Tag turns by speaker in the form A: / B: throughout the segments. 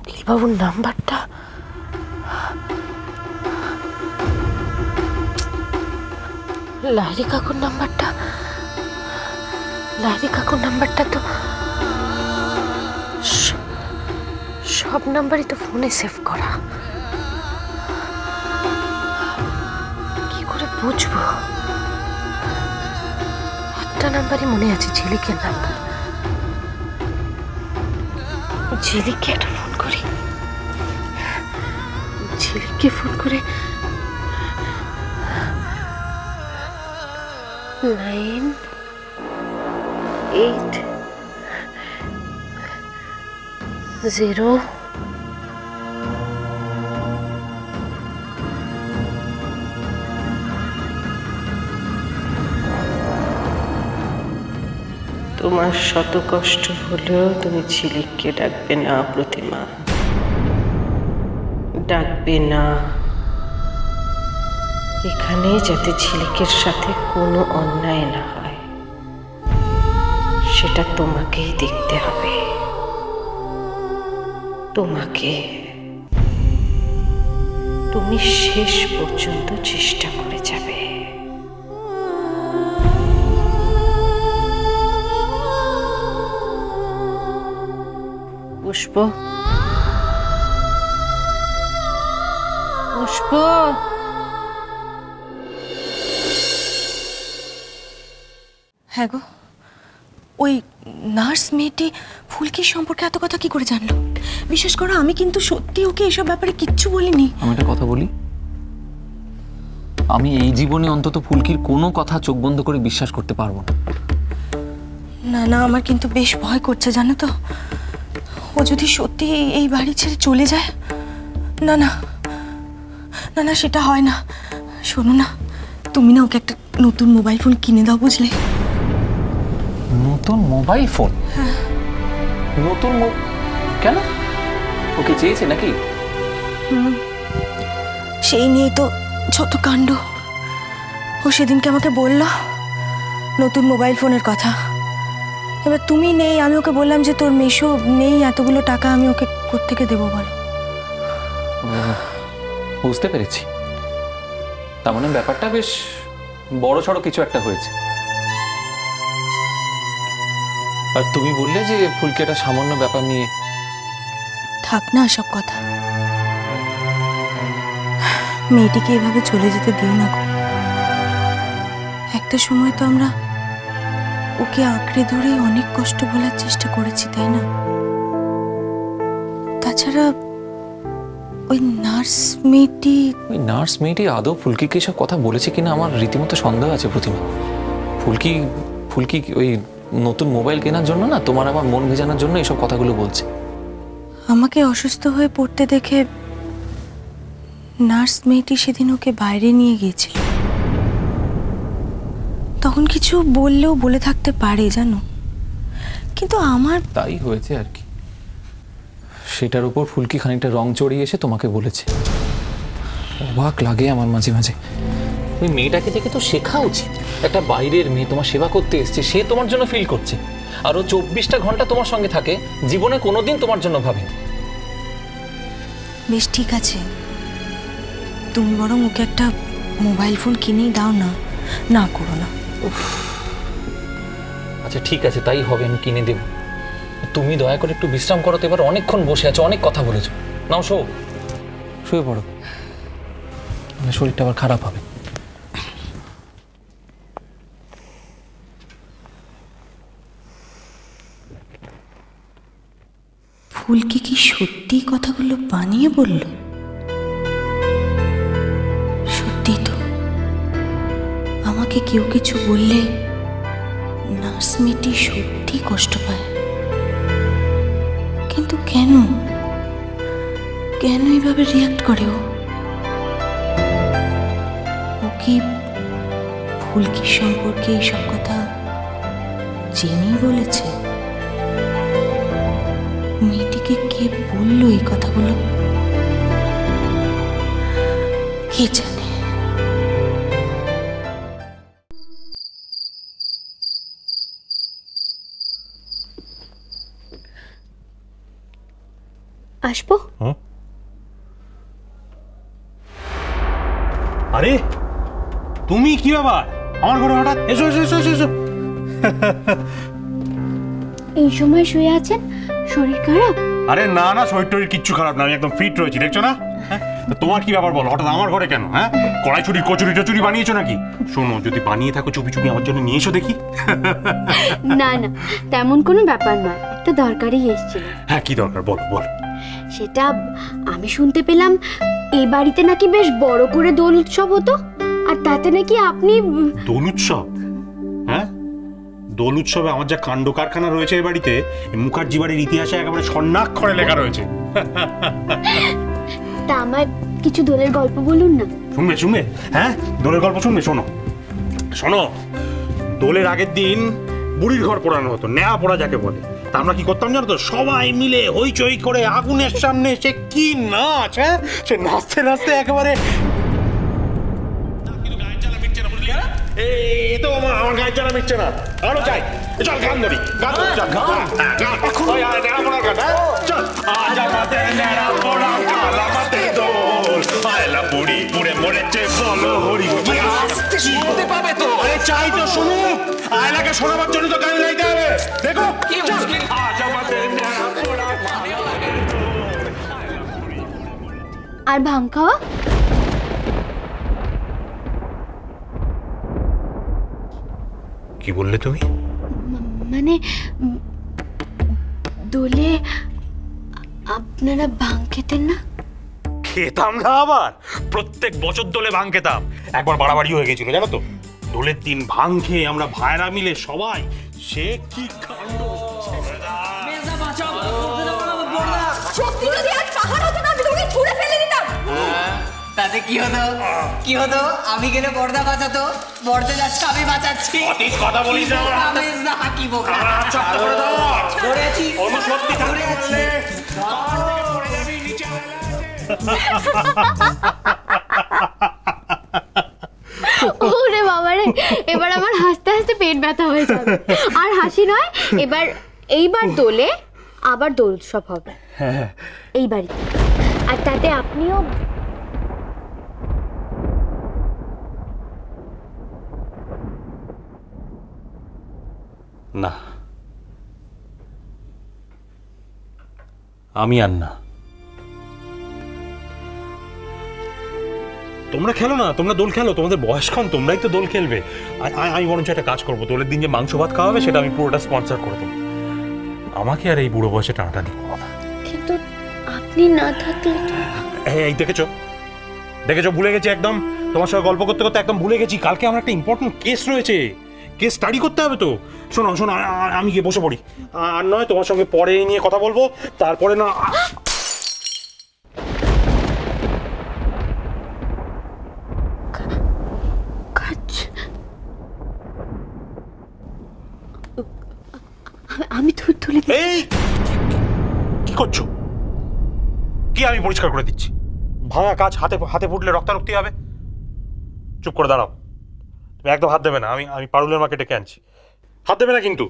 A: বিলিবাবুর নাম্বারটা লাহিড়ী কাকুর নাম্বারটা তো সব নাম্বারই তো ফোনে সেভ করা। কি করে বুঝবো? একটা নাম্বারই মনে আছে, ঝিলিকের নাম্বার। ঝিলিককে একটা ফোন করি। ঝিলিককে ফোন করে 980 তোমার শত কষ্ট হলেও তুমি ঝিলিককে ডাকবে না প্রতিমা, ডাকবে না। এখানে যাতে ঝিলিকের সাথে কোনো অন্যায় না হয় সেটা তোমাকেই দেখতে হবে। তুমি শেষ পর্যন্ত চেষ্টা করে যাবে। পুষ্প,
B: হ্যাঁ গো, ওই নার্স মেয়েটি ফুলকির সম্পর্কে এত কথা কি করে জানলো? বিশেষ করে আমি কিন্তু সত্যি ওকে এসব ব্যাপারে কিচ্ছু বলিনি।
C: আমি একটা কথা বলি, আমি এই জীবনে অন্তত ফুলকির কোনো কথা চোখ বন্ধ করে বিশ্বাস করতে পারবো না।
B: না না, আমার কিন্তু বেশ ভয় করছে জানো তো। ও যদি সত্যি এই বাড়ি ছেড়ে চলে যায়। না না না না, সেটা হয় না। শোনো না, তুমি না ওকে একটা নতুন মোবাইল ফোন কিনে দাও, বুঝলে?
C: নতুন মোবাইল ফোন?
B: হ্যাঁ।
C: নতুন কেন? ওকে চেয়েছে নাকি?
B: সেই নিয়েই তো যত কাণ্ড। ও সেদিনকে আমাকে বলল নতুন মোবাইল ফোনের কথা। এবার তুমি নেই, আমি ওকে বললাম যে তোর মেশো নেই, এতগুলো টাকা আমি ওকে কোত্থেকে দেবো বলো?
C: বুঝতে পেরেছি, তার মানে ব্যাপারটা বেশ বড় সড়ো কিছু একটা হয়েছে। আর তুমি বললে যে ফুলকি একটা সামান্য ব্যাপার নিয়ে।
B: থাক না সব কথা, মেয়েটিকে এভাবে চলে যেতে দিও না গো। একটা সময় তো আমরা ওকে আঁকড়ে ধরে অনেক কষ্ট ভোলার চেষ্টা করেছি, তাই না? তাছাড়া ওই নার্স মেয়েটি
C: আদৌ ফুলকিকে সব কথা বলেছে কিনা আমার রীতিমতো সন্দেহ আছে প্রতিমা। ফুলকি ওই নতুন মোবাইল কেনার জন্য না, তোমার আমার মন ভেজানোর জন্য এইসব কথাগুলো বলছে।
B: আমাকে অসুস্থ হয়ে পড়তে দেখে নার্স মেয়েটি সেদিন ওকে বাইরে নিয়ে গিয়েছিল। তখন কিছু বললেও বলে থাকতে পারে জানো, কিন্তু আমার
C: তাই হয়েছে আর কি। সেটার উপর ফুলকি খানিকটা রং চড়িয়ে এসে তোমাকে বলেছে। অবাক লাগে আমার মাঝে মাঝে। ওই মেয়েটাকে দেখে তো শেখা উচিত। একটা বাইরের মেয়ে তোমার সেবা করতে এসছে, সে তোমার জন্য ফিল করছে, আর ও 24টা ঘন্টা তোমার সঙ্গে থাকে, জীবনে কোনোদিন তোমার জন্য ভাবে।
B: বেশ ঠিক আছে, তুমি বরং ওকে একটা মোবাইল ফোন কিনেই দাও না। না করো না।
C: আচ্ছা ঠিক আছে, তাই হবে, আমি কিনে দেব। তুমি দয়া করে একটু বিশ্রাম করো তো, এবার অনেকক্ষণ বসে আছো, অনেক কথা বলেছো। নাও শুয়ে পড়ো, শরীরটা আবার খারাপ হবে।
B: ফুলকি কি সত্যি কথাগুলো বানিয়ে বলল? সত্যি তো, আমাকে কেউ কিছু বললে নার্স মেয়েটি সত্যি কষ্ট পায়। কিন্তু কেন এভাবে রিয়াক্ট করে? ও কি ফুলকির সম্পর্কে এইসব কথা জেনেই বলেছে? মেয়েটিকে কে বললো এই কথাগুলো? কে জানে।
D: আসবো?
E: আরে তুমি কি ব্যাপার আমার ঘরে হঠাৎ? এসো এসো এসো এসো।
D: এই সময় শুয়ে আছেন, শরীর খারাপ?
E: আরে না না, শরীর টরীর কিচ্ছু খারাপ না, আমি একদম ফিট রয়েছি, দেখছো না? তোমার কি ব্যাপার বলো, হঠাৎ আমার ঘরে কেন? হ্যাঁ, কড়াইছুরি কচুরি টচুরি বানিয়েছো নাকি? শোনো, যদি বানিয়ে থাকো চুপি চুপি আমার জন্য নিয়ে এসো দেখি।
D: না না, তেমন কোনো ব্যাপার নয়, একটা দরকারই এসেছিল।
E: হ্যাঁ, কি দরকার বলো বলো।
D: সেটা আমি শুনতে পেলাম এই বাড়িতে নাকি বেশ বড় করে দোল উৎসব হতো, আর তাতে নাকি আপনি।
E: দোল উৎসব? হ্যাঁ, দোল উৎসবে আমার যা কাণ্ড কারখানা রয়েছে এই বাড়িতে, মুখার্জি বাড়ির ইতিহাসে একেবারে স্বর্ণাক্ষরে লেখা রয়েছে।
D: তা আমার কিছু দোলের গল্প বলুন না।
E: শুনবে শুনবে? হ্যাঁ, দোলের গল্প শুনবে? শোনো শোনো, দোলের আগের দিন বুড়ির ঘর পোড়ানো হতো, নেয়া পোড়া যাকে বলে। তা আমরা কি করতাম জানো তো, সবাই মিলে হইচই করে আগুনের সামনে সে কি নাচ! হ্যাঁ, সে নাচতে নাচতে একেবারে এই তো আমার গায়ের জ্বালা মিটছে না, আরো চাই। চল গান ধরি, গান ধরি, চল চল। আজ আমাদের নেড়া পোড়া কাল আমাদের দোল, আয়লা বুড়ি পুড়ে মরেছে বলো হরি। শুনতে পাবে তো? আরে চাই তো শুনুক, আয়লাকে শোনাবার জন্য তো গান গাইতে হবে। দেখো কি মুশকিল। আজ আমাদের নেড়া পোড়া কাল আমাদের দোল।
D: আর ভাং খাওয়া?
E: কি বললে তুমি?
D: মানে দোলে আপনারা ভাং খেতেন না?
E: খেতাম না আবার, প্রত্যেক বছর দোলে ভাং খেতাম। একবার বাড়াবাড়ি হয়ে গেছিল জানো তো, দোলের দিন ভাং খেয়ে আমরা ভাইরা মিলে সবাই, সে কি কাণ্ড।
B: সত্যি যদি আজ পাহাড় হতো না, আমি তোকে ছুঁড়ে ফেলে দিতাম।
F: তাতে কি হতো? কি হতো? আমি গেলে পর্দা বাঁচাতো, মরতে যাচ্ছে আমি বাঁচাচ্ছি।
E: অতীত কথা বলিস না আমার হাতে।
F: কি বোকা
E: চক্কর করে দাও।
F: ধরে আছি,
E: অন্য সত্যি
F: ধরে আছি।
E: পড়ে যাবি নিচে।
D: ওরে বাবারে, এবার আমার হাসতে হাসতে পেট ব্যথা হয়ে যাবে। আর হাসি নয়, এইবার দোলে আবার দোল উৎসব হবে এই বাড়িতে, আর তাতে আপনিও।
E: না, আমি আর না। তোমরা খেলো না, তোমরা দোল খেলো, তোমাদের বয়স কম, তোমরাই তো দোল খেলবে। আমি বরঞ্চ একটা কাজ করবো, দোলের দিন যে মাংস ভাত খাওয়াবে সেটা আমি পুরোটা স্পন্সর করে দেবো। আমাকে আর এই বুড়ো বয়সে টানাটানি করবো না।
D: কিন্তু আপনি না থাকলে তো।
E: এই দেখেছো দেখেছো, ভুলে গেছি একদম। তোমার সঙ্গে গল্প করতে করতে একদম ভুলে গেছি, কালকে আমার একটা ইম্পর্টেন্ট কেস রয়েছে, কেস স্টাডি করতে হবে তো। শোনো শোনো, আমি গিয়ে বসে পড়ি। আর নয়, তোমার সঙ্গে পরে এই নিয়ে কথা বলবো, তারপরে না।
D: আমি তুলে।
E: এই কি করছো? কি আমি পরিষ্কার করে দিচ্ছি, ভাঙা কাজ হাতে হাতে ফুটলে রক্তারক্তি হবে। চুপ করে দাঁড়াও, তুমি একদম হাত দেবে না। আমি পারুলের মাকে ডেকে আনছি, হাত দেবে না কিন্তু।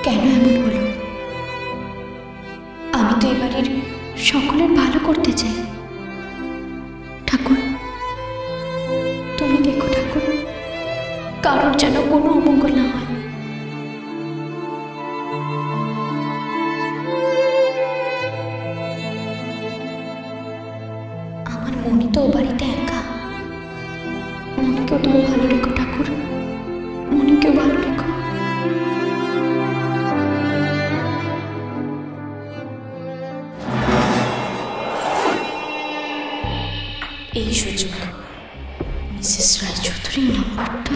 G: কেন এমন হলো? আমি তো এবারের সকলের ভালো করতে চাই। ঠাকুর, তুমি দেখো ঠাকুর, কারোর যেন কোনো অমঙ্গল না হয়। আমার মনি তো ও বাড়িতে একা, মনিকেও তুমি ভালো রেখো ঠাকুর, মনিকেও ভালো রেখো। এই সুযোগ মিসেস রায়চৌধুরীর নাম্বারটা।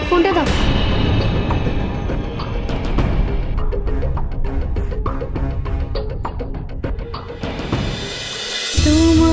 D: ফোনটা দাও।
G: তোমার